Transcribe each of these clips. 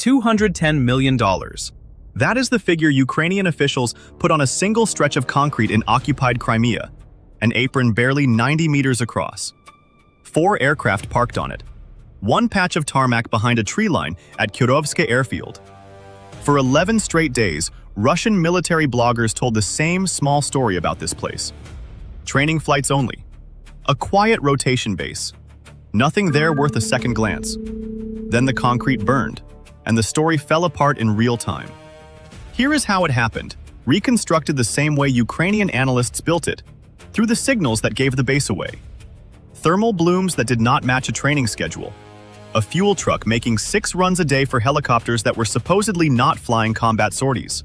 $210 million. That is the figure Ukrainian officials put on a single stretch of concrete in occupied Crimea, an apron barely 90 meters across. 4 aircraft parked on it. One patch of tarmac behind a tree line at Kirovske airfield. For 11 straight days, Russian military bloggers told the same small story about this place. Training flights only. A quiet rotation base. Nothing there worth a second glance. Then the concrete burned, and the story fell apart in real time. Here is how it happened, reconstructed the same way Ukrainian analysts built it, through the signals that gave the base away. Thermal blooms that did not match a training schedule. A fuel truck making 6 runs a day for helicopters that were supposedly not flying combat sorties.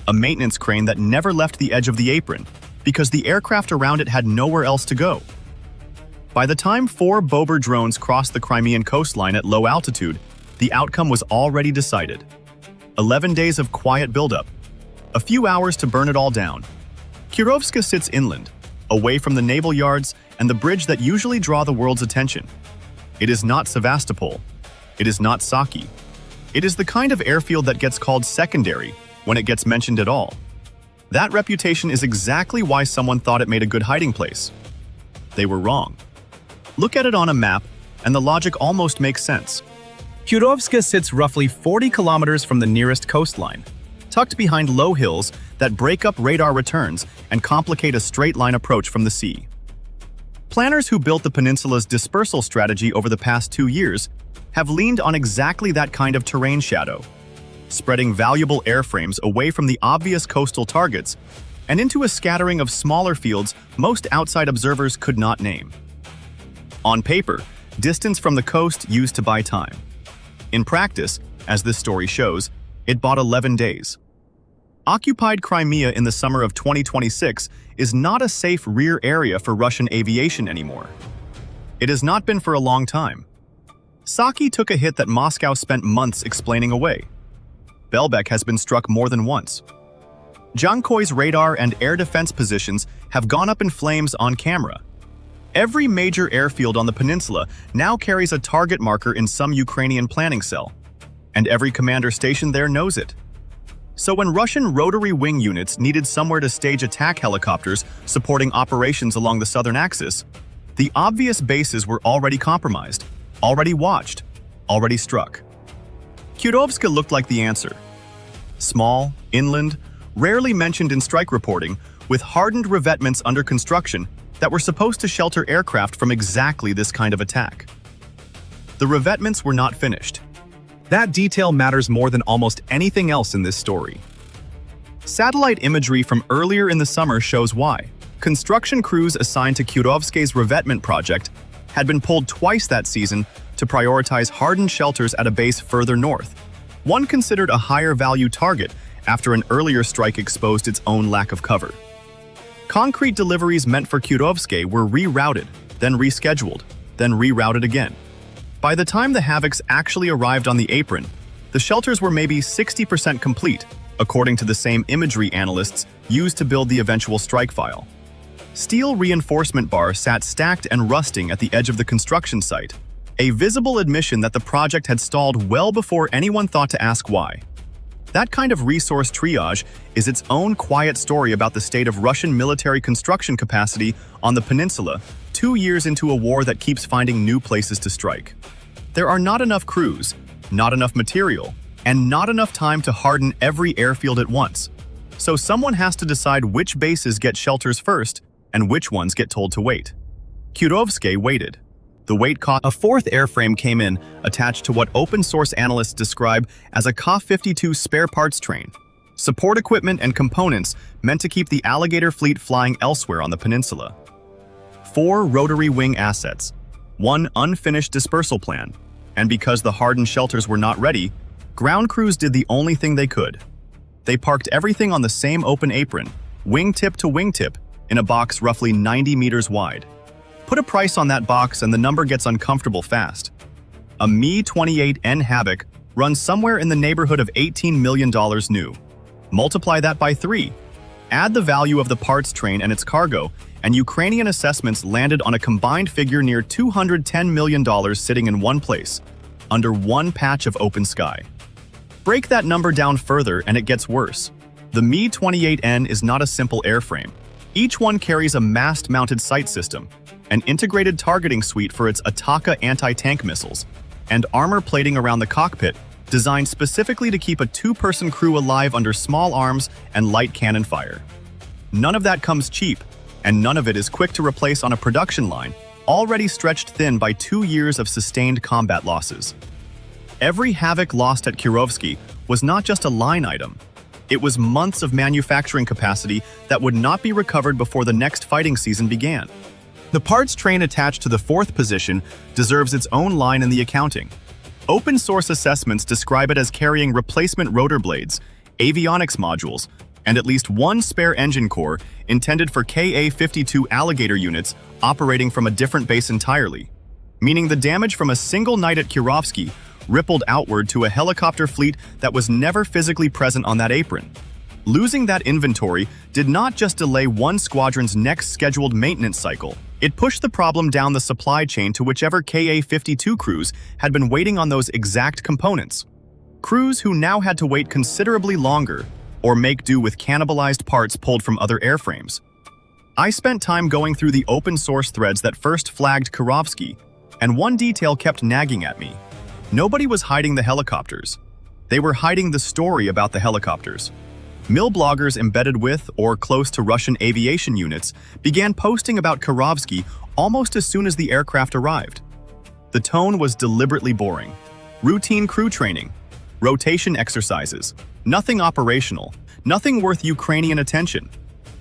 A maintenance crane that never left the edge of the apron, because the aircraft around it had nowhere else to go. By the time 4 Bober drones crossed the Crimean coastline at low altitude, the outcome was already decided. 11 days of quiet buildup. A few hours to burn it all down. Kirovske sits inland, away from the naval yards and the bridge that usually draw the world's attention. It is not Sevastopol. It is not Saki. It is the kind of airfield that gets called secondary when it gets mentioned at all. That reputation is exactly why someone thought it made a good hiding place. They were wrong. Look at it on a map, and the logic almost makes sense. Kirovske sits roughly 40 kilometers from the nearest coastline, tucked behind low hills that break up radar returns and complicate a straight-line approach from the sea. Planners who built the peninsula's dispersal strategy over the past 2 years have leaned on exactly that kind of terrain shadow, spreading valuable airframes away from the obvious coastal targets and into a scattering of smaller fields most outside observers could not name. On paper, distance from the coast used to buy time. In practice, as this story shows, it bought 11 days. Occupied Crimea in the summer of 2026 is not a safe rear area for Russian aviation anymore. It has not been for a long time. Saki took a hit that Moscow spent months explaining away. Belbek has been struck more than once. Jankoy's radar and air defense positions have gone up in flames on camera. Every major airfield on the peninsula now carries a target marker in some Ukrainian planning cell, and every commander stationed there knows it. So when Russian rotary-wing units needed somewhere to stage attack helicopters supporting operations along the southern axis, the obvious bases were already compromised, already watched, already struck. Kirovske looked like the answer. Small, inland, rarely mentioned in strike reporting, with hardened revetments under construction that were supposed to shelter aircraft from exactly this kind of attack. The revetments were not finished. That detail matters more than almost anything else in this story. Satellite imagery from earlier in the summer shows why. Construction crews assigned to Kirovske's revetment project had been pulled twice that season to prioritize hardened shelters at a base further north. One considered a higher value target after an earlier strike exposed its own lack of cover. Concrete deliveries meant for Kirovske were rerouted, then rescheduled, then rerouted again. By the time the Havocs actually arrived on the apron, the shelters were maybe 60% complete, according to the same imagery analysts used to build the eventual strike file. Steel reinforcement bar sat stacked and rusting at the edge of the construction site, a visible admission that the project had stalled well before anyone thought to ask why. That kind of resource triage is its own quiet story about the state of Russian military construction capacity on the peninsula 2 years into a war that keeps finding new places to strike. There are not enough crews, not enough material, and not enough time to harden every airfield at once. So someone has to decide which bases get shelters first and which ones get told to wait. Kirovske waited. The wait caught. A 4th airframe came in, attached to what open-source analysts describe as a Ka-52 spare parts train. Support equipment and components meant to keep the Alligator fleet flying elsewhere on the peninsula. 4 rotary-wing assets, 1 unfinished dispersal plan, and because the hardened shelters were not ready, ground crews did the only thing they could. They parked everything on the same open apron, wingtip to wingtip, in a box roughly 90 meters wide. Put a price on that box and the number gets uncomfortable fast. A Mi-28N Havoc runs somewhere in the neighborhood of $18 million new. Multiply that by 3. Add the value of the parts train and its cargo, and Ukrainian assessments landed on a combined figure near $210 million sitting in one place, under one patch of open sky. Break that number down further and it gets worse. The Mi-28N is not a simple airframe. Each one carries a mast-mounted sight system, an integrated targeting suite for its Ataka anti-tank missiles, and armor plating around the cockpit designed specifically to keep a two-person crew alive under small arms and light cannon fire. None of that comes cheap, and none of it is quick to replace on a production line already stretched thin by 2 years of sustained combat losses. Every Havoc lost at Kirovske was not just a line item. It was months of manufacturing capacity that would not be recovered before the next fighting season began. The parts train attached to the 4th position deserves its own line in the accounting. Open source assessments describe it as carrying replacement rotor blades, avionics modules, and at least one spare engine core intended for Ka-52 Alligator units operating from a different base entirely, meaning the damage from a single night at Kirovske rippled outward to a helicopter fleet that was never physically present on that apron. Losing that inventory did not just delay one squadron's next scheduled maintenance cycle, it pushed the problem down the supply chain to whichever Ka-52 crews had been waiting on those exact components. Crews who now had to wait considerably longer or make do with cannibalized parts pulled from other airframes. I spent time going through the open source threads that first flagged Kirovske, and one detail kept nagging at me. Nobody was hiding the helicopters. They were hiding the story about the helicopters. Mill bloggers embedded with or close to Russian aviation units began posting about Kirovske almost as soon as the aircraft arrived. The tone was deliberately boring. Routine crew training, rotation exercises, nothing operational, nothing worth Ukrainian attention.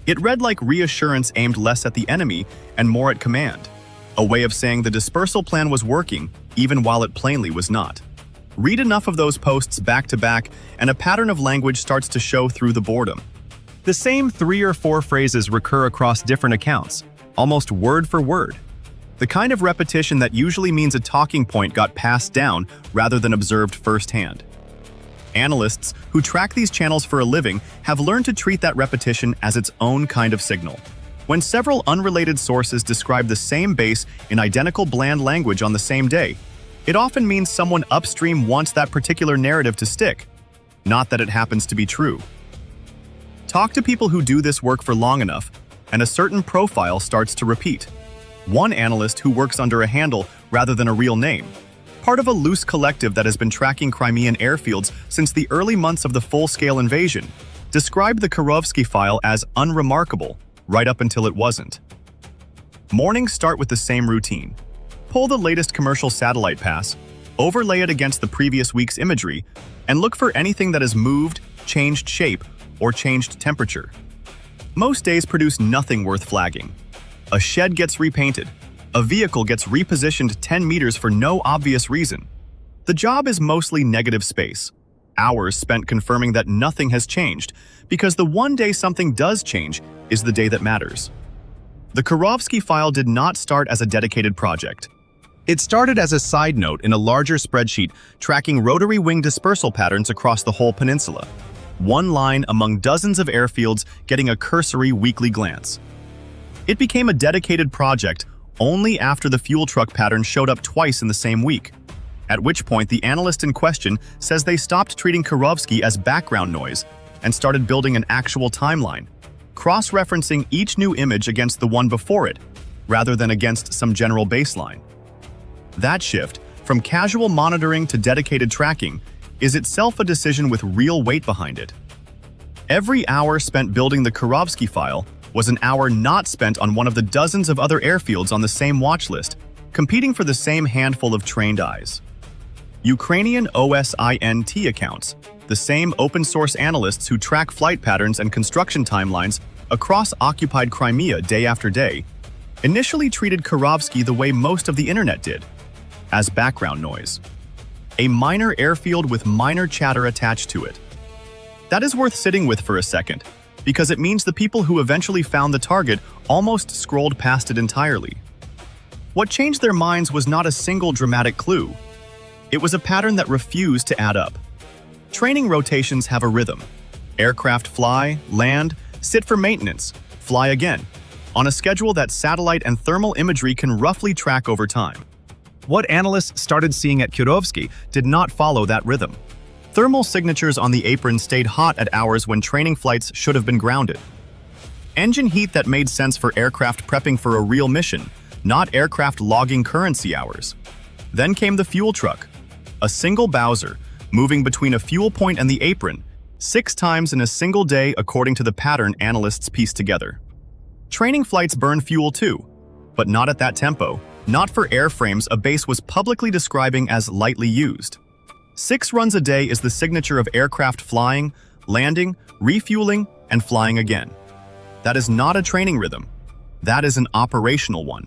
It read like reassurance aimed less at the enemy and more at command. A way of saying the dispersal plan was working, even while it plainly was not. Read enough of those posts back to back, and a pattern of language starts to show through the boredom. The same 3 or 4 phrases recur across different accounts, almost word for word. The kind of repetition that usually means a talking point got passed down rather than observed firsthand. Analysts who track these channels for a living have learned to treat that repetition as its own kind of signal. When several unrelated sources describe the same base in identical bland language on the same day, it often means someone upstream wants that particular narrative to stick, not that it happens to be true. Talk to people who do this work for long enough, and a certain profile starts to repeat. One analyst who works under a handle rather than a real name, part of a loose collective that has been tracking Crimean airfields since the early months of the full-scale invasion, described the Kirovske file as unremarkable, right up until it wasn't. Mornings start with the same routine. Pull the latest commercial satellite pass, overlay it against the previous week's imagery, and look for anything that has moved, changed shape, or changed temperature. Most days produce nothing worth flagging. A shed gets repainted. A vehicle gets repositioned 10 meters for no obvious reason. The job is mostly negative space. Hours spent confirming that nothing has changed, because the one day something does change is the day that matters. The Kirovske file did not start as a dedicated project. It started as a side note in a larger spreadsheet tracking rotary-wing dispersal patterns across the whole peninsula. One line among dozens of airfields getting a cursory weekly glance. It became a dedicated project only after the fuel truck pattern showed up twice in the same week, at which point the analyst in question says they stopped treating Kirovske as background noise and started building an actual timeline, cross-referencing each new image against the one before it, rather than against some general baseline. That shift, from casual monitoring to dedicated tracking, is itself a decision with real weight behind it. Every hour spent building the Kirovske file was an hour not spent on one of the dozens of other airfields on the same watch list, competing for the same handful of trained eyes. Ukrainian OSINT accounts, the same open-source analysts who track flight patterns and construction timelines across occupied Crimea day after day, initially treated Kirovske the way most of the internet did, as background noise. A minor airfield with minor chatter attached to it. That is worth sitting with for a second, because it means the people who eventually found the target almost scrolled past it entirely. What changed their minds was not a single dramatic clue. It was a pattern that refused to add up. Training rotations have a rhythm. Aircraft fly, land, sit for maintenance, fly again, on a schedule that satellite and thermal imagery can roughly track over time. What analysts started seeing at Kirovske did not follow that rhythm. Thermal signatures on the apron stayed hot at hours when training flights should have been grounded. Engine heat that made sense for aircraft prepping for a real mission, not aircraft logging currency hours. Then came the fuel truck, a single Bowser, moving between a fuel point and the apron, 6 times in a single day according to the pattern analysts pieced together. Training flights burn fuel too, but not at that tempo, not for airframes a base was publicly describing as lightly used. 6 runs a day is the signature of aircraft flying, landing, refueling, and flying again. That is not a training rhythm. That is an operational one.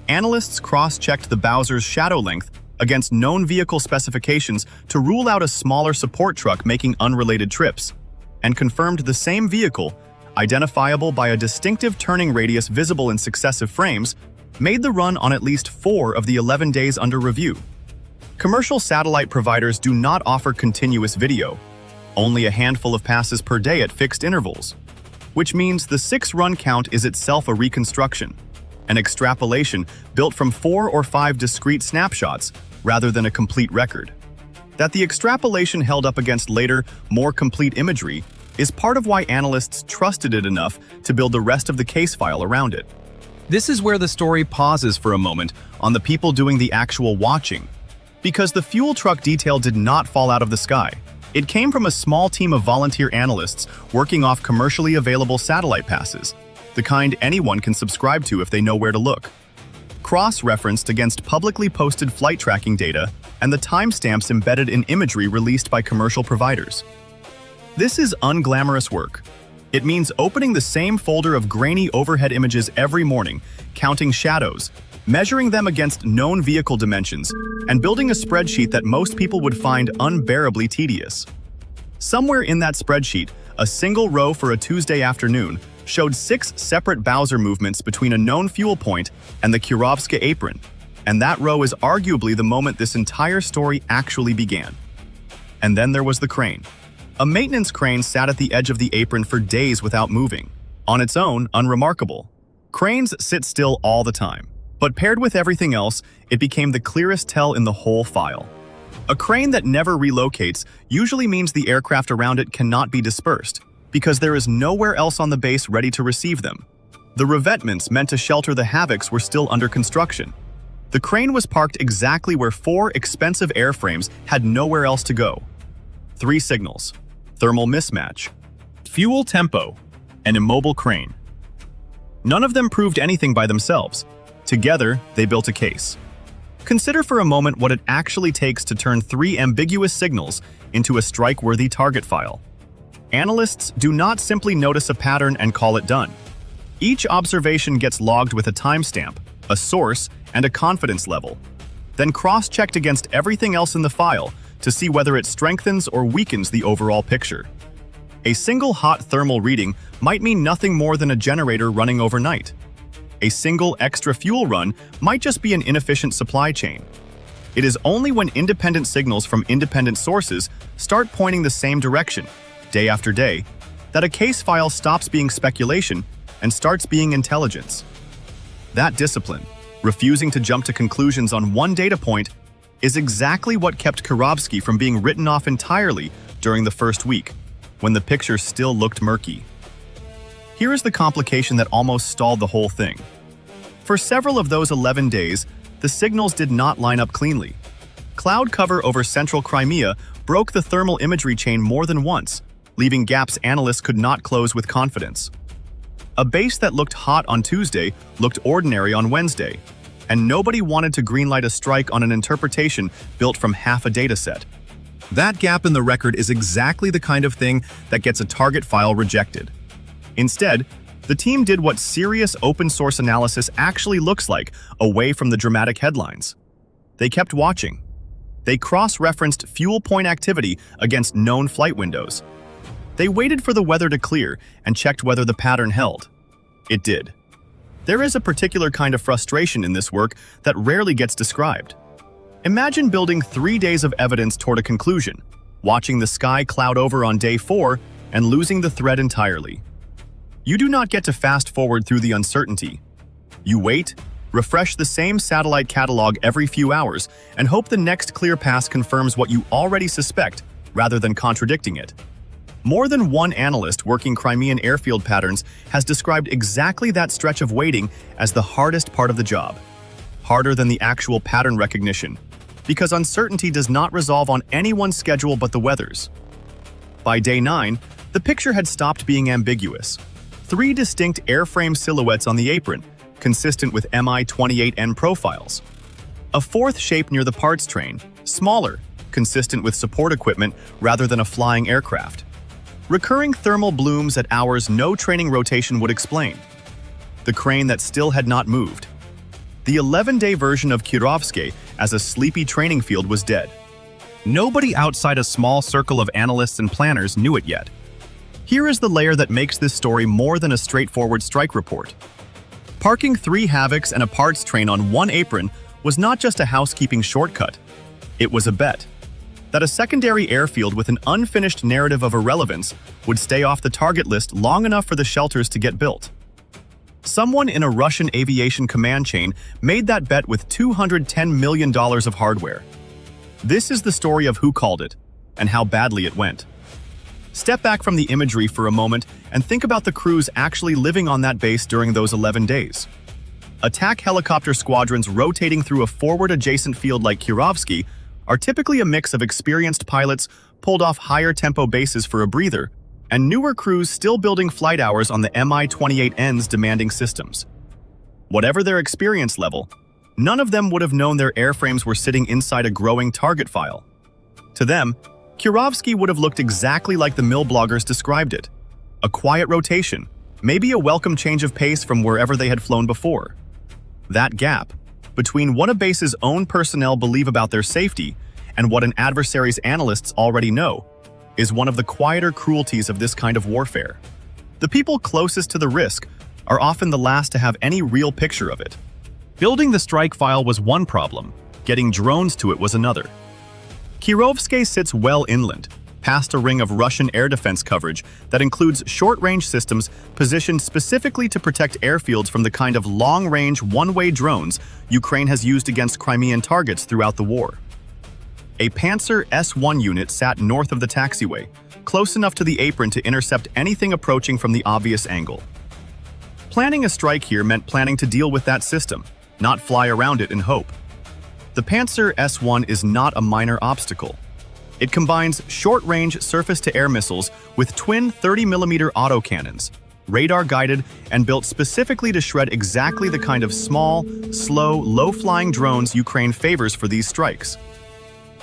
Analysts cross-checked the Bowser's shadow length against known vehicle specifications to rule out a smaller support truck making unrelated trips, and confirmed the same vehicle, identifiable by a distinctive turning radius visible in successive frames, made the run on at least 4 of the 11 days under review. Commercial satellite providers do not offer continuous video, only a handful of passes per day at fixed intervals, which means the 6-run count is itself a reconstruction, an extrapolation built from 4 or 5 discrete snapshots rather than a complete record. That the extrapolation held up against later, more complete imagery is part of why analysts trusted it enough to build the rest of the case file around it. This is where the story pauses for a moment on the people doing the actual watching, because the fuel truck detail did not fall out of the sky. It came from a small team of volunteer analysts working off commercially available satellite passes, the kind anyone can subscribe to if they know where to look. Cross-referenced against publicly posted flight tracking data and the timestamps embedded in imagery released by commercial providers. This is unglamorous work. It means opening the same folder of grainy overhead images every morning, counting shadows, measuring them against known vehicle dimensions, and building a spreadsheet that most people would find unbearably tedious. Somewhere in that spreadsheet, a single row for a Tuesday afternoon showed 6 separate Bowser movements between a known fuel point and the Kirovske apron, and that row is arguably the moment this entire story actually began. And then there was the crane. A maintenance crane sat at the edge of the apron for days without moving. On its own, unremarkable. Cranes sit still all the time, but paired with everything else, it became the clearest tell in the whole file. A crane that never relocates usually means the aircraft around it cannot be dispersed, because there is nowhere else on the base ready to receive them. The revetments meant to shelter the Havocs were still under construction. The crane was parked exactly where 4 expensive airframes had nowhere else to go. 3 signals: thermal mismatch, fuel tempo, and immobile crane. None of them proved anything by themselves. Together, they built a case. Consider for a moment what it actually takes to turn 3 ambiguous signals into a strike-worthy target file. Analysts do not simply notice a pattern and call it done. Each observation gets logged with a timestamp, a source, and a confidence level, then cross-checked against everything else in the file to see whether it strengthens or weakens the overall picture. A single hot thermal reading might mean nothing more than a generator running overnight. A single extra fuel run might just be an inefficient supply chain. It is only when independent signals from independent sources start pointing the same direction, day after day, that a case file stops being speculation and starts being intelligence. That discipline, refusing to jump to conclusions on one data point, is exactly what kept Kirovske from being written off entirely during the first week, when the picture still looked murky. Here is the complication that almost stalled the whole thing. For several of those 11 days, the signals did not line up cleanly. Cloud cover over central Crimea broke the thermal imagery chain more than once, leaving gaps analysts could not close with confidence. A base that looked hot on Tuesday looked ordinary on Wednesday, and nobody wanted to greenlight a strike on an interpretation built from half a dataset. That gap in the record is exactly the kind of thing that gets a target file rejected. Instead, the team did what serious open-source analysis actually looks like, away from the dramatic headlines. They kept watching. They cross-referenced fuel point activity against known flight windows. They waited for the weather to clear and checked whether the pattern held. It did. There is a particular kind of frustration in this work that rarely gets described. Imagine building 3 days of evidence toward a conclusion, watching the sky cloud over on day 4 and losing the thread entirely. You do not get to fast forward through the uncertainty. You wait, refresh the same satellite catalog every few hours, and hope the next clear pass confirms what you already suspect rather than contradicting it. More than one analyst working Crimean airfield patterns has described exactly that stretch of waiting as the hardest part of the job. Harder than the actual pattern recognition, because uncertainty does not resolve on anyone's schedule but the weather's. By day 9, the picture had stopped being ambiguous. 3 distinct airframe silhouettes on the apron, consistent with Mi-28N profiles. A 4th shape near the parts train, smaller, consistent with support equipment rather than a flying aircraft. Recurring thermal blooms at hours no training rotation would explain. The crane that still had not moved. The 11-day version of Kirovske as a sleepy training field was dead. Nobody outside a small circle of analysts and planners knew it yet. Here is the layer that makes this story more than a straightforward strike report. Parking 3 Havocs and a parts train on one apron was not just a housekeeping shortcut. It was a bet that a secondary airfield with an unfinished narrative of irrelevance would stay off the target list long enough for the shelters to get built. Someone in a Russian aviation command chain made that bet with $210 million of hardware. This is the story of who called it and how badly it went. Step back from the imagery for a moment and think about the crews actually living on that base during those 11 days. Attack helicopter squadrons rotating through a forward-adjacent field like Kirovske are typically a mix of experienced pilots pulled off higher-tempo bases for a breather, and newer crews still building flight hours on the Mi-28N's demanding systems. Whatever their experience level, none of them would have known their airframes were sitting inside a growing target file. To them, Kirovske would have looked exactly like the mill bloggers described it. A quiet rotation, maybe a welcome change of pace from wherever they had flown before. That gap, between what a base's own personnel believe about their safety and what an adversary's analysts already know, is one of the quieter cruelties of this kind of warfare. The people closest to the risk are often the last to have any real picture of it. Building the strike file was one problem, getting drones to it was another. Kirovske sits well inland, past a ring of Russian air defense coverage that includes short-range systems positioned specifically to protect airfields from the kind of long-range, one-way drones Ukraine has used against Crimean targets throughout the war. A Panzer S-1 unit sat north of the taxiway, close enough to the apron to intercept anything approaching from the obvious angle. Planning a strike here meant planning to deal with that system, not fly around it in hope. The Panzer S-1 is not a minor obstacle. It combines short-range surface-to-air missiles with twin 30mm autocannons, radar-guided and built specifically to shred exactly the kind of small, slow, low-flying drones Ukraine favors for these strikes.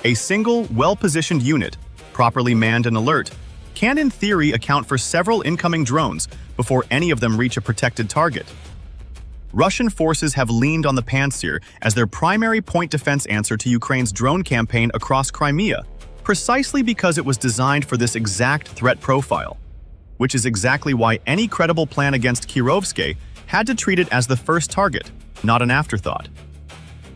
A single, well-positioned unit, properly manned and alert, can in theory account for several incoming drones before any of them reach a protected target. Russian forces have leaned on the Panzer as their primary point defense answer to Ukraine's drone campaign across Crimea, precisely because it was designed for this exact threat profile, which is exactly why any credible plan against Kirovske had to treat it as the first target, not an afterthought.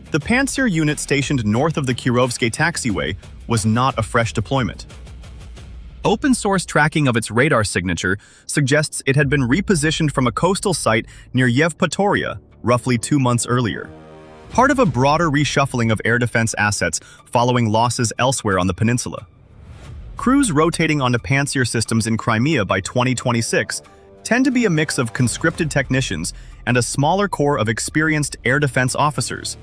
The Panzer unit stationed north of the Kirovske taxiway was not a fresh deployment. Open-source tracking of its radar signature suggests it had been repositioned from a coastal site near Yevpatoria roughly 2 months earlier. Part of a broader reshuffling of air defense assets following losses elsewhere on the peninsula. Crews rotating onto Panzer systems in Crimea by 2026 tend to be a mix of conscripted technicians and a smaller core of experienced air defense officers,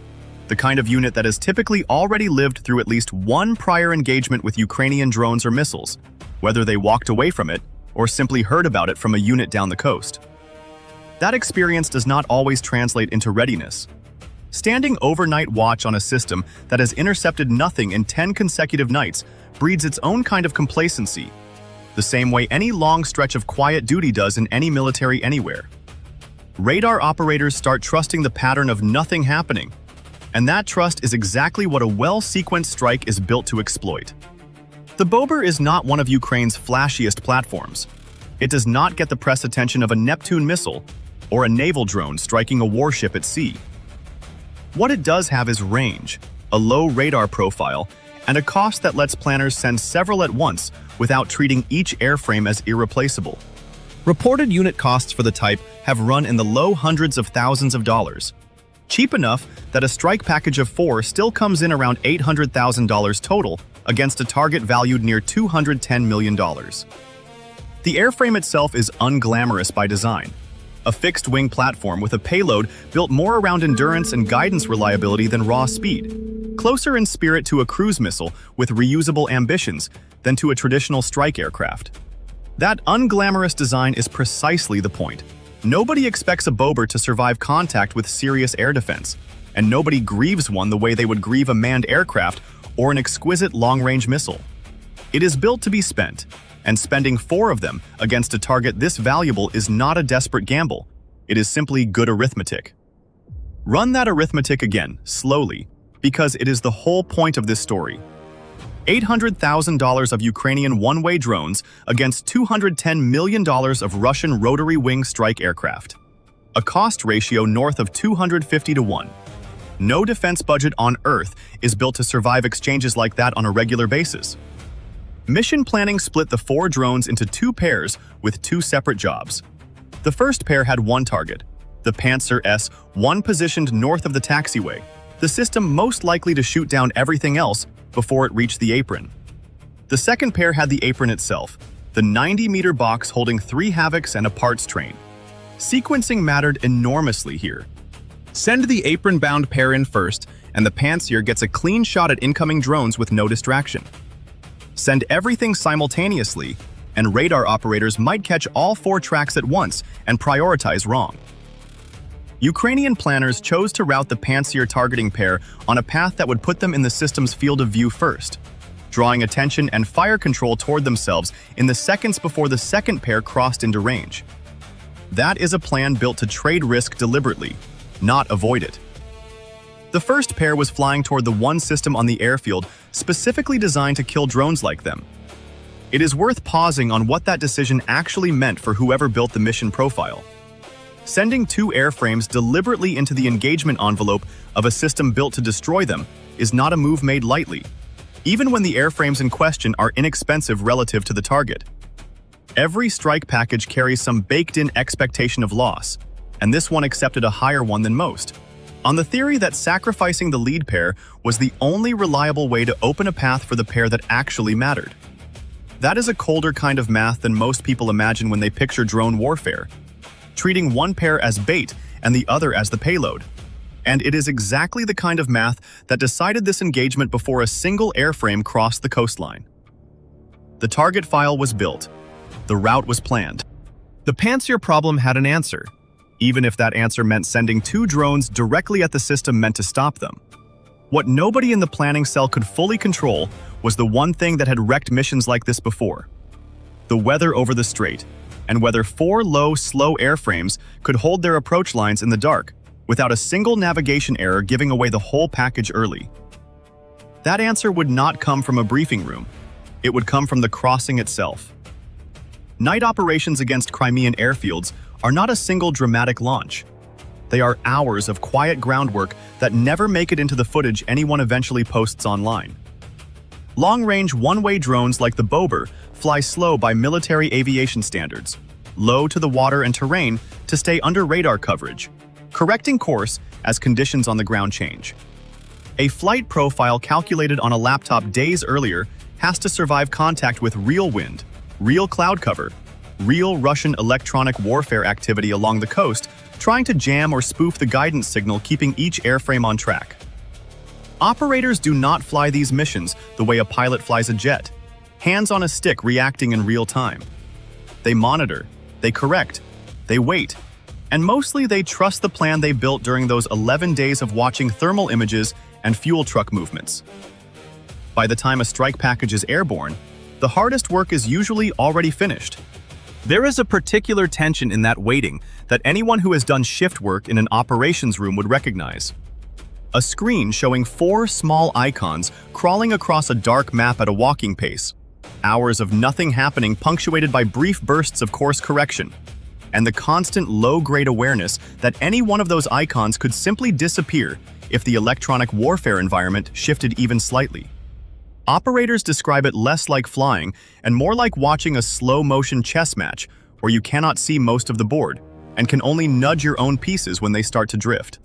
the kind of unit that has typically already lived through at least one prior engagement with Ukrainian drones or missiles, whether they walked away from it or simply heard about it from a unit down the coast. That experience does not always translate into readiness. Standing overnight watch on a system that has intercepted nothing in 10 consecutive nights breeds its own kind of complacency, the same way any long stretch of quiet duty does in any military anywhere. Radar operators start trusting the pattern of nothing happening, and that trust is exactly what a well-sequenced strike is built to exploit. The Bober is not one of Ukraine's flashiest platforms. It does not get the press attention of a Neptune missile or a naval drone striking a warship at sea. What it does have is range, a low radar profile, and a cost that lets planners send several at once without treating each airframe as irreplaceable. Reported unit costs for the type have run in the low hundreds of thousands of dollars. Cheap enough that a strike package of 4 still comes in around $800,000 total against a target valued near $210 million. The airframe itself is unglamorous by design. A fixed-wing platform with a payload built more around endurance and guidance reliability than raw speed, closer in spirit to a cruise missile with reusable ambitions than to a traditional strike aircraft. That unglamorous design is precisely the point. Nobody expects a Bober to survive contact with serious air defense, and nobody grieves one the way they would grieve a manned aircraft or an exquisite long-range missile. It is built to be spent, and spending 4 of them against a target this valuable is not a desperate gamble. It is simply good arithmetic. Run that arithmetic again, slowly, because it is the whole point of this story. $800,000 of Ukrainian one-way drones against $210 million of Russian rotary-wing strike aircraft. A cost ratio north of 250 to 1. No defense budget on Earth is built to survive exchanges like that on a regular basis. Mission planning split the 4 drones into 2 pairs with 2 separate jobs. The first pair had one target, the Panzer S-1 positioned north of the taxiway, the system most likely to shoot down everything else before it reached the apron. The second pair had the apron itself, the 90-meter box holding 3 Havocs and a parts train. Sequencing mattered enormously here. Send the apron-bound pair in first, and the Panzer gets a clean shot at incoming drones with no distraction. Send everything simultaneously, and radar operators might catch all 4 tracks at once and prioritize wrong. Ukrainian planners chose to route the Panzer targeting pair on a path that would put them in the system's field of view first, drawing attention and fire control toward themselves in the seconds before the second pair crossed into range. That is a plan built to trade risk deliberately, not avoid it. The first pair was flying toward the one system on the airfield specifically designed to kill drones like them. It is worth pausing on what that decision actually meant for whoever built the mission profile. Sending 2 airframes deliberately into the engagement envelope of a system built to destroy them is not a move made lightly, even when the airframes in question are inexpensive relative to the target. Every strike package carries some baked-in expectation of loss, and this one accepted a higher one than most, on the theory that sacrificing the lead pair was the only reliable way to open a path for the pair that actually mattered. That is a colder kind of math than most people imagine when they picture drone warfare, treating one pair as bait and the other as the payload. And it is exactly the kind of math that decided this engagement before a single airframe crossed the coastline. The target file was built. The route was planned. The Panzer problem had an answer, even if that answer meant sending 2 drones directly at the system meant to stop them. What nobody in the planning cell could fully control was the one thing that had wrecked missions like this before: the weather over the strait, and whether 4 low, slow airframes could hold their approach lines in the dark without a single navigation error giving away the whole package early. That answer would not come from a briefing room. It would come from the crossing itself. Night operations against Crimean airfields are not a single dramatic launch. They are hours of quiet groundwork that never make it into the footage anyone eventually posts online. Long-range one-way drones like the Bober fly slow by military aviation standards, low to the water and terrain to stay under radar coverage, correcting course as conditions on the ground change. A flight profile calculated on a laptop days earlier has to survive contact with real wind, real cloud cover, real Russian electronic warfare activity along the coast, trying to jam or spoof the guidance signal keeping each airframe on track. Operators do not fly these missions the way a pilot flies a jet, hands on a stick reacting in real time. They monitor, they correct, they wait, and mostly they trust the plan they built during those 11 days of watching thermal images and fuel truck movements. By the time a strike package is airborne, the hardest work is usually already finished. There is a particular tension in that waiting that anyone who has done shift work in an operations room would recognize. A screen showing 4 small icons crawling across a dark map at a walking pace. Hours of nothing happening punctuated by brief bursts of course correction. And the constant low-grade awareness that any one of those icons could simply disappear if the electronic warfare environment shifted even slightly. Operators describe it less like flying and more like watching a slow-motion chess match where you cannot see most of the board and can only nudge your own pieces when they start to drift.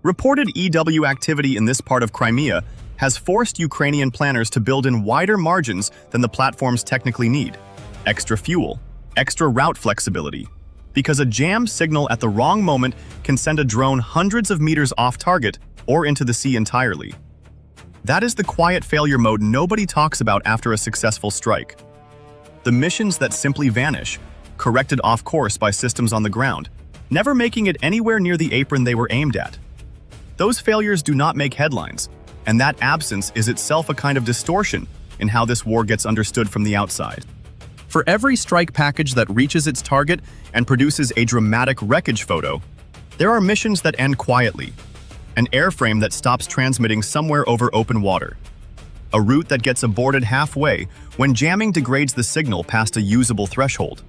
Reported EW activity in this part of Crimea has forced Ukrainian planners to build in wider margins than the platforms technically need. Extra fuel, extra route flexibility, because a jam signal at the wrong moment can send a drone hundreds of meters off target or into the sea entirely. That is the quiet failure mode nobody talks about after a successful strike. The missions that simply vanish, corrected off course by systems on the ground, never making it anywhere near the apron they were aimed at. Those failures do not make headlines, and that absence is itself a kind of distortion in how this war gets understood from the outside. For every strike package that reaches its target and produces a dramatic wreckage photo, there are missions that end quietly. An airframe that stops transmitting somewhere over open water. A route that gets aborted halfway when jamming degrades the signal past a usable threshold.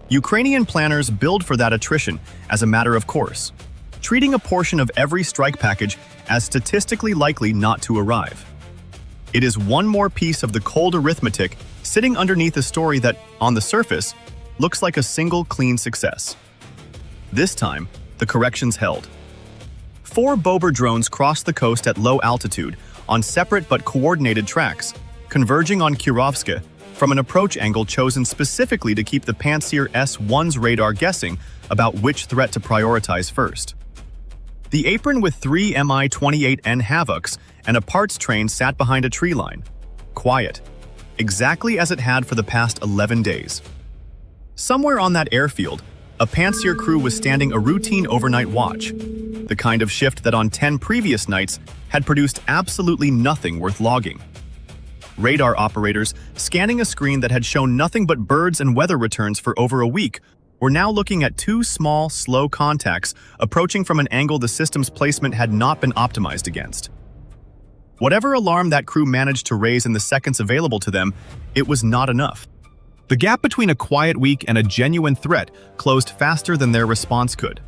Ukrainian planners build for that attrition as a matter of course, treating a portion of every strike package as statistically likely not to arrive. It is one more piece of the cold arithmetic sitting underneath a story that, on the surface, looks like a single clean success. This time, the corrections held. 4 Bober drones crossed the coast at low altitude on separate but coordinated tracks, converging on Kirovske from an approach angle chosen specifically to keep the Pantsir S-1's radar guessing about which threat to prioritize first. The apron with 3 Mi-28N Havocs and a parts train sat behind a tree line. Quiet. Exactly as it had for the past 11 days. Somewhere on that airfield, a Pantsir crew was standing a routine overnight watch, the kind of shift that on 10 previous nights had produced absolutely nothing worth logging. Radar operators, scanning a screen that had shown nothing but birds and weather returns for over a week, were now looking at 2 small, slow contacts approaching from an angle the system's placement had not been optimized against. Whatever alarm that crew managed to raise in the seconds available to them, it was not enough. The gap between a quiet week and a genuine threat closed faster than their response could.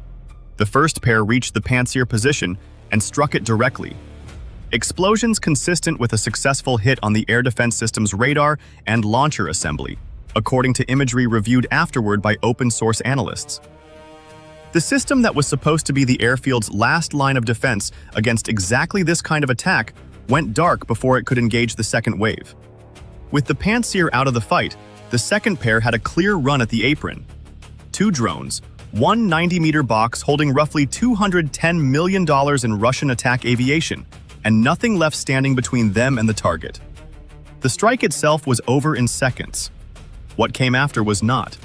The first pair reached the Pantsir position and struck it directly. Explosions consistent with a successful hit on the air defense system's radar and launcher assembly, according to imagery reviewed afterward by open-source analysts. The system that was supposed to be the airfield's last line of defense against exactly this kind of attack went dark before it could engage the second wave. With the Pantsir out of the fight, the second pair had a clear run at the apron. 2 drones, one 90-meter box holding roughly $210 million in Russian attack aviation, and nothing left standing between them and the target. The strike itself was over in seconds. What came after was not.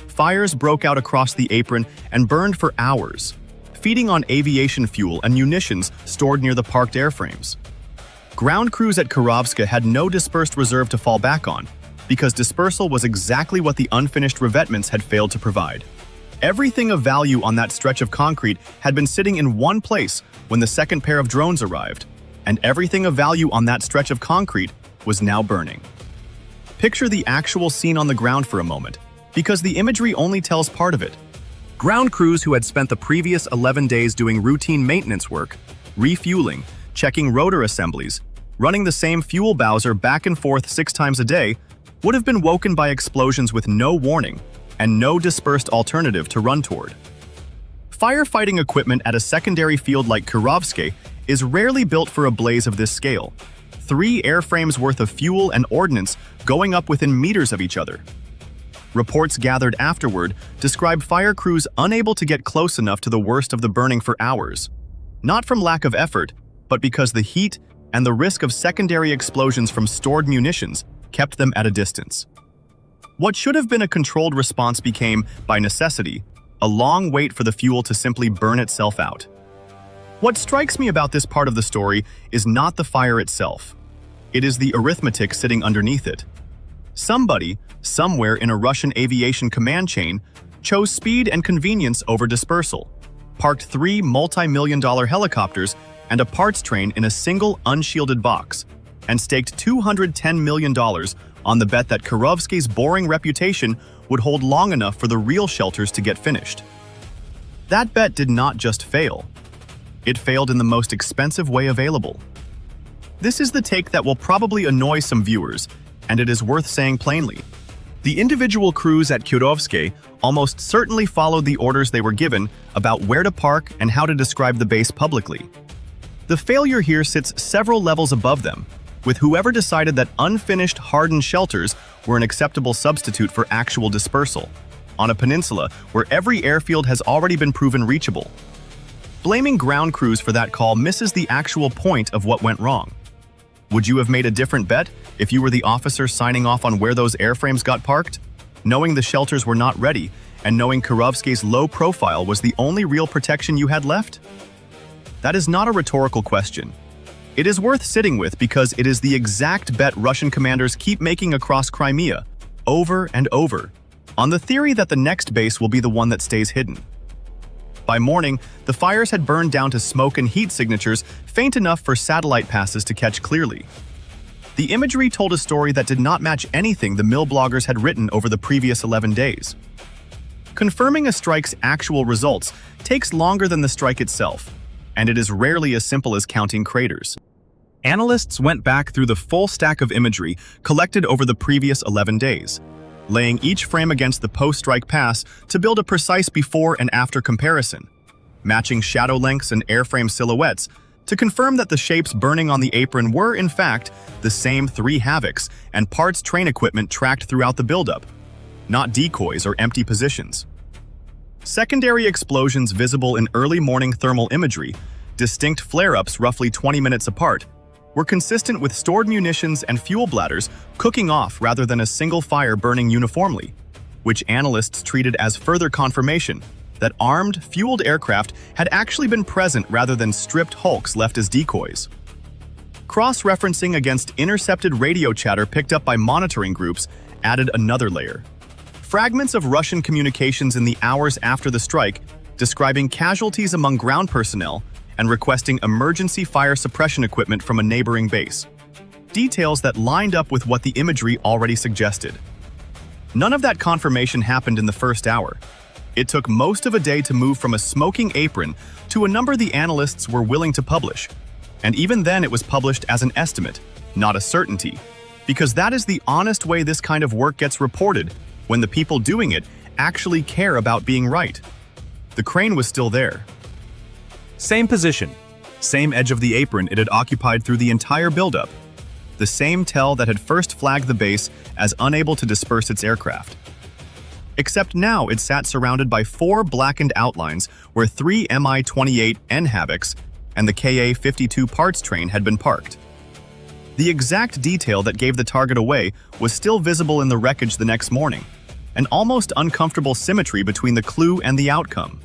Fires broke out across the apron and burned for hours, feeding on aviation fuel and munitions stored near the parked airframes. Ground crews at Kirovske had no dispersed reserve to fall back on, because dispersal was exactly what the unfinished revetments had failed to provide. Everything of value on that stretch of concrete had been sitting in one place when the second pair of drones arrived, and everything of value on that stretch of concrete was now burning. Picture the actual scene on the ground for a moment, because the imagery only tells part of it. Ground crews who had spent the previous 11 days doing routine maintenance work, refueling, checking rotor assemblies, running the same fuel bowser back and forth 6 times a day, would have been woken by explosions with no warning and no dispersed alternative to run toward. Firefighting equipment at a secondary field like Kirovske is rarely built for a blaze of this scale. 3 airframes worth of fuel and ordnance going up within meters of each other. Reports gathered afterward describe fire crews unable to get close enough to the worst of the burning for hours, not from lack of effort, but because the heat and the risk of secondary explosions from stored munitions kept them at a distance. What should have been a controlled response became, by necessity, a long wait for the fuel to simply burn itself out. What strikes me about this part of the story is not the fire itself. It is the arithmetic sitting underneath it. Somebody, somewhere in a Russian aviation command chain, chose speed and convenience over dispersal, parked 3 multi-million-dollar helicopters and a parts train in a single unshielded box, and staked $210 million on the bet that Kirovske's boring reputation would hold long enough for the real shelters to get finished. That bet did not just fail. It failed in the most expensive way available. This is the take that will probably annoy some viewers, and it is worth saying plainly. The individual crews at Kirovske almost certainly followed the orders they were given about where to park and how to describe the base publicly. The failure here sits several levels above them, with whoever decided that unfinished, hardened shelters were an acceptable substitute for actual dispersal, on a peninsula where every airfield has already been proven reachable. Blaming ground crews for that call misses the actual point of what went wrong. Would you have made a different bet if you were the officer signing off on where those airframes got parked, knowing the shelters were not ready and knowing Kirovske's low profile was the only real protection you had left? That is not a rhetorical question. It is worth sitting with because it is the exact bet Russian commanders keep making across Crimea, over and over, on the theory that the next base will be the one that stays hidden. By morning, the fires had burned down to smoke and heat signatures faint enough for satellite passes to catch clearly. The imagery told a story that did not match anything the mill bloggers had written over the previous 11 days. Confirming a strike's actual results takes longer than the strike itself, and it is rarely as simple as counting craters. Analysts went back through the full stack of imagery collected over the previous 11 days, laying each frame against the post-strike pass to build a precise before and after comparison, matching shadow lengths and airframe silhouettes to confirm that the shapes burning on the apron were, in fact, the same 3 Havocs and parts train equipment tracked throughout the buildup, not decoys or empty positions. Secondary explosions visible in early morning thermal imagery, distinct flare-ups roughly 20 minutes apart, were consistent with stored munitions and fuel bladders cooking off rather than a single fire burning uniformly, which analysts treated as further confirmation that armed, fueled aircraft had actually been present rather than stripped hulks left as decoys. Cross-referencing against intercepted radio chatter picked up by monitoring groups added another layer. Fragments of Russian communications in the hours after the strike describing casualties among ground personnel and requesting emergency fire suppression equipment from a neighboring base. Details that lined up with what the imagery already suggested. None of that confirmation happened in the first hour. It took most of a day to move from a smoking apron to a number the analysts were willing to publish. And even then it was published as an estimate, not a certainty, because that is the honest way this kind of work gets reported when the people doing it actually care about being right. The crane was still there. Same position, same edge of the apron it had occupied through the entire buildup. The same tell that had first flagged the base as unable to disperse its aircraft. Except now it sat surrounded by 4 blackened outlines where 3 Mi-28N Havocs and the Ka-52 parts train had been parked. The exact detail that gave the target away was still visible in the wreckage the next morning, an almost uncomfortable symmetry between the clue and the outcome.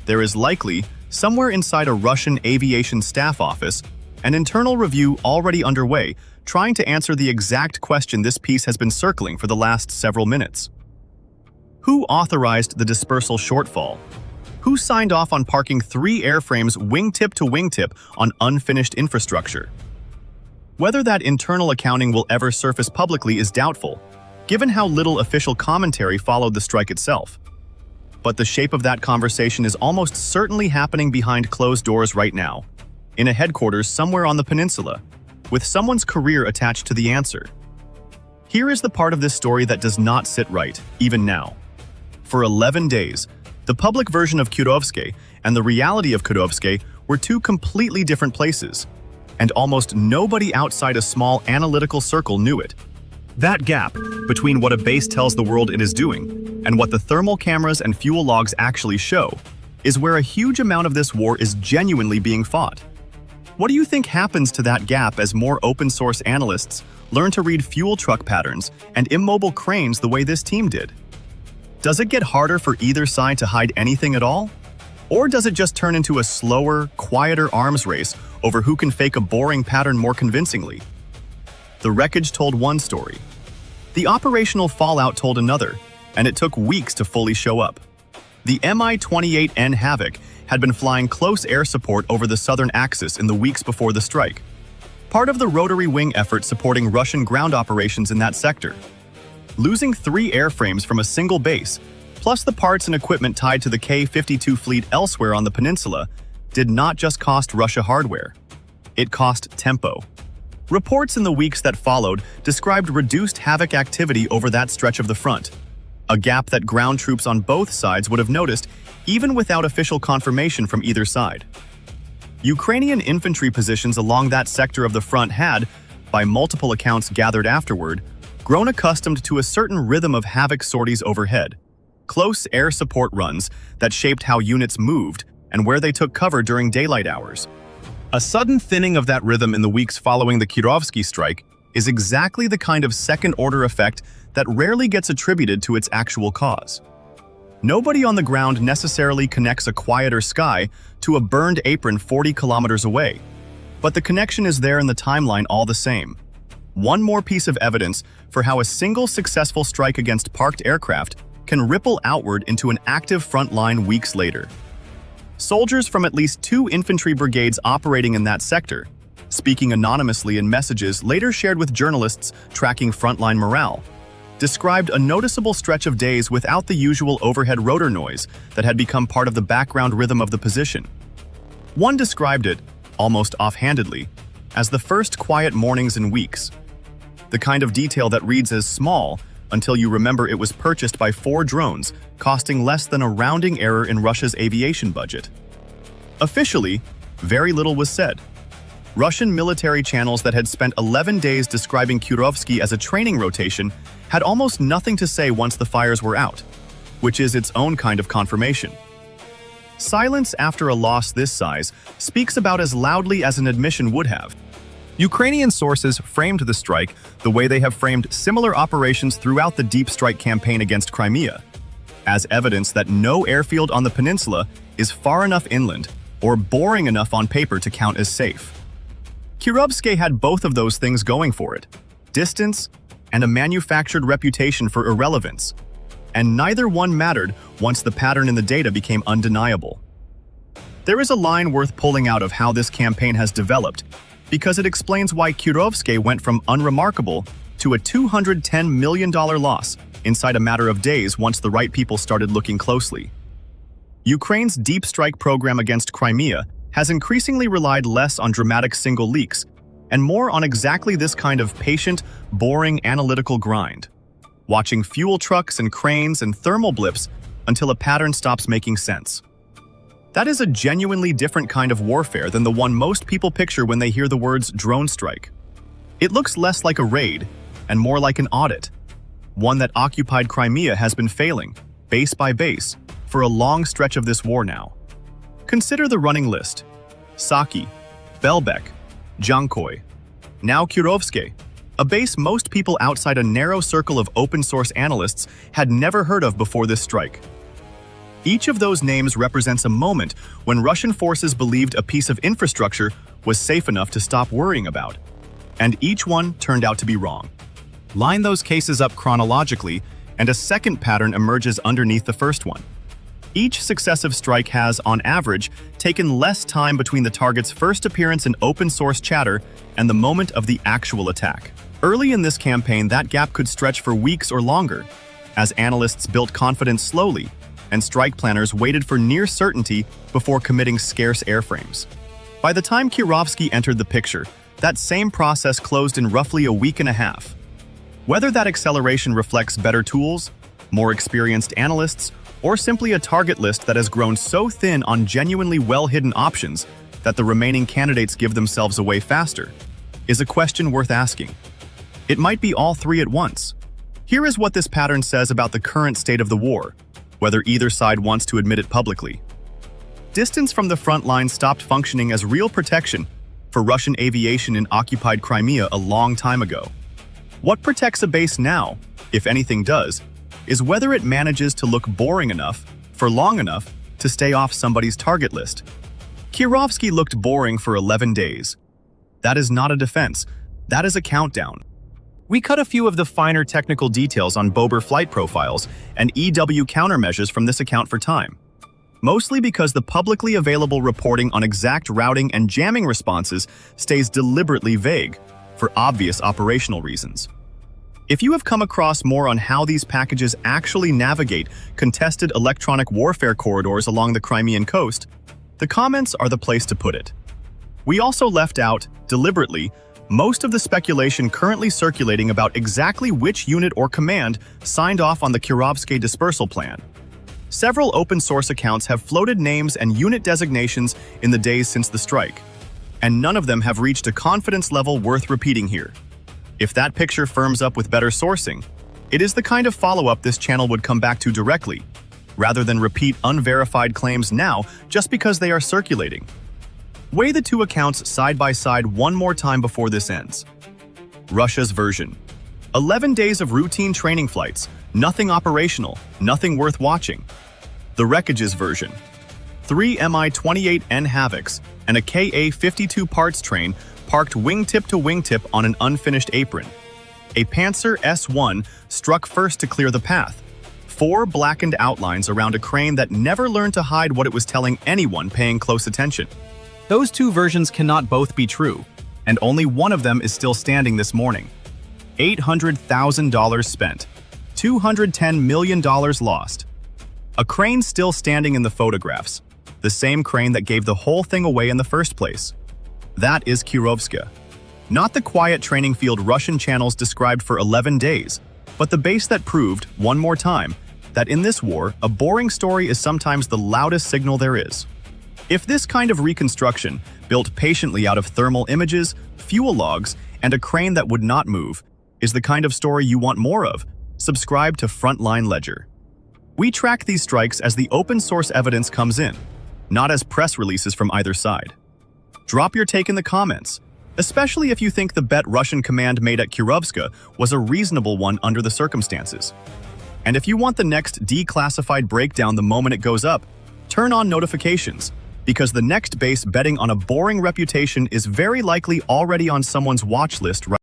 There is likely, somewhere inside a Russian aviation staff office, an internal review already underway trying to answer the exact question this piece has been circling for the last several minutes. Who authorized the dispersal shortfall? Who signed off on parking 3 airframes wingtip to wingtip on unfinished infrastructure? Whether that internal accounting will ever surface publicly is doubtful, given how little official commentary followed the strike itself. But the shape of that conversation is almost certainly happening behind closed doors right now, in a headquarters somewhere on the peninsula, with someone's career attached to the answer. Here is the part of this story that does not sit right, even now. For 11 days, the public version of Kirovske and the reality of Kirovske were 2 completely different places, and almost nobody outside a small analytical circle knew it. That gap between what a base tells the world it is doing and what the thermal cameras and fuel logs actually show is where a huge amount of this war is genuinely being fought. What do you think happens to that gap as more open-source analysts learn to read fuel truck patterns and immobile cranes the way this team did? Does it get harder for either side to hide anything at all? Or does it just turn into a slower, quieter arms race over who can fake a boring pattern more convincingly? The wreckage told one story. The operational fallout told another, and it took weeks to fully show up. The Mi-28N Havoc had been flying close air support over the southern axis in the weeks before the strike, part of the rotary-wing effort supporting Russian ground operations in that sector. Losing 3 airframes from a single base, plus the parts and equipment tied to the Ka-52 fleet elsewhere on the peninsula, did not just cost Russia hardware. It cost tempo. Reports in the weeks that followed described reduced Havoc activity over that stretch of the front, a gap that ground troops on both sides would have noticed even without official confirmation from either side. Ukrainian infantry positions along that sector of the front had, by multiple accounts gathered afterward, grown accustomed to a certain rhythm of Havoc sorties overhead, close air support runs that shaped how units moved and where they took cover during daylight hours. A sudden thinning of that rhythm in the weeks following the Kirovske strike is exactly the kind of second-order effect that rarely gets attributed to its actual cause. Nobody on the ground necessarily connects a quieter sky to a burned apron 40 kilometers away, but the connection is there in the timeline all the same. One more piece of evidence for how a single successful strike against parked aircraft can ripple outward into an active front line weeks later. Soldiers from at least 2 infantry brigades operating in that sector, speaking anonymously in messages later shared with journalists tracking frontline morale, described a noticeable stretch of days without the usual overhead rotor noise that had become part of the background rhythm of the position. One described it, almost offhandedly, as the first quiet mornings in weeks. The kind of detail that reads as small until you remember it was purchased by 4 drones, costing less than a rounding error in Russia's aviation budget. Officially, very little was said. Russian military channels that had spent 11 days describing Kirovske as a training rotation had almost nothing to say once the fires were out, which is its own kind of confirmation. Silence after a loss this size speaks about as loudly as an admission would have. Ukrainian sources framed the strike the way they have framed similar operations throughout the deep strike campaign against Crimea, as evidence that no airfield on the peninsula is far enough inland or boring enough on paper to count as safe. Kirovske had both of those things going for it, distance and a manufactured reputation for irrelevance, and neither one mattered once the pattern in the data became undeniable. There is a line worth pulling out of how this campaign has developed, because it explains why Kirovske went from unremarkable to a $210 million loss inside a matter of days once the right people started looking closely. Ukraine's deep strike program against Crimea has increasingly relied less on dramatic single leaks and more on exactly this kind of patient, boring analytical grind, watching fuel trucks and cranes and thermal blips until a pattern stops making sense. That is a genuinely different kind of warfare than the one most people picture when they hear the words drone strike. It looks less like a raid and more like an audit, one that occupied Crimea has been failing, base by base, for a long stretch of this war now. Consider the running list: Saki, Belbek, Jankoy, now Kirovske, a base most people outside a narrow circle of open-source analysts had never heard of before this strike. Each of those names represents a moment when Russian forces believed a piece of infrastructure was safe enough to stop worrying about, and each one turned out to be wrong. Line those cases up chronologically, and a second pattern emerges underneath the first one. Each successive strike has, on average, taken less time between the target's first appearance in open-source chatter and the moment of the actual attack. Early in this campaign, that gap could stretch for weeks or longer, as analysts built confidence slowly, and strike planners waited for near certainty before committing scarce airframes. By the time Kirovske entered the picture, that same process closed in roughly a week and a half. Whether that acceleration reflects better tools, more experienced analysts, or simply a target list that has grown so thin on genuinely well-hidden options that the remaining candidates give themselves away faster, is a question worth asking. It might be all three at once. Here is what this pattern says about the current state of the war, whether either side wants to admit it publicly. Distance from the front line stopped functioning as real protection for Russian aviation in occupied Crimea a long time ago. What protects a base now, if anything does, is whether it manages to look boring enough, for long enough, to stay off somebody's target list. Kirovske looked boring for 11 days. That is not a defense, that is a countdown. We cut a few of the finer technical details on Bober flight profiles and EW countermeasures from this account for time, mostly because the publicly available reporting on exact routing and jamming responses stays deliberately vague, for obvious operational reasons. If you have come across more on how these packages actually navigate contested electronic warfare corridors along the Crimean coast, the comments are the place to put it. We also left out, deliberately, most of the speculation currently circulating about exactly which unit or command signed off on the Kirovske dispersal plan. Several open-source accounts have floated names and unit designations in the days since the strike, and none of them have reached a confidence level worth repeating here. If that picture firms up with better sourcing, it is the kind of follow-up this channel would come back to directly, rather than repeat unverified claims now just because they are circulating. Weigh the two accounts side by side one more time before this ends. Russia's version. 11 days of routine training flights, nothing operational, nothing worth watching. The wreckage's version. 3 Mi-28N Havocs and a Ka-52 parts train parked wingtip to wingtip on an unfinished apron. A Panzer S-1 struck first to clear the path. 4 blackened outlines around a crane that never learned to hide what it was telling anyone paying close attention. Those two versions cannot both be true, and only one of them is still standing this morning. $800,000 spent. $210 million lost. A crane still standing in the photographs, the same crane that gave the whole thing away in the first place. That is Kirovske. Not the quiet training field Russian channels described for 11 days, but the base that proved, one more time, that in this war, a boring story is sometimes the loudest signal there is. If this kind of reconstruction, built patiently out of thermal images, fuel logs, and a crane that would not move, is the kind of story you want more of, subscribe to Frontline Ledger. We track these strikes as the open source evidence comes in, not as press releases from either side. Drop your take in the comments, especially if you think the bet Russian command made at Kirovske was a reasonable one under the circumstances. And if you want the next declassified breakdown the moment it goes up, turn on notifications, because the next base betting on a boring reputation is very likely already on someone's watch list right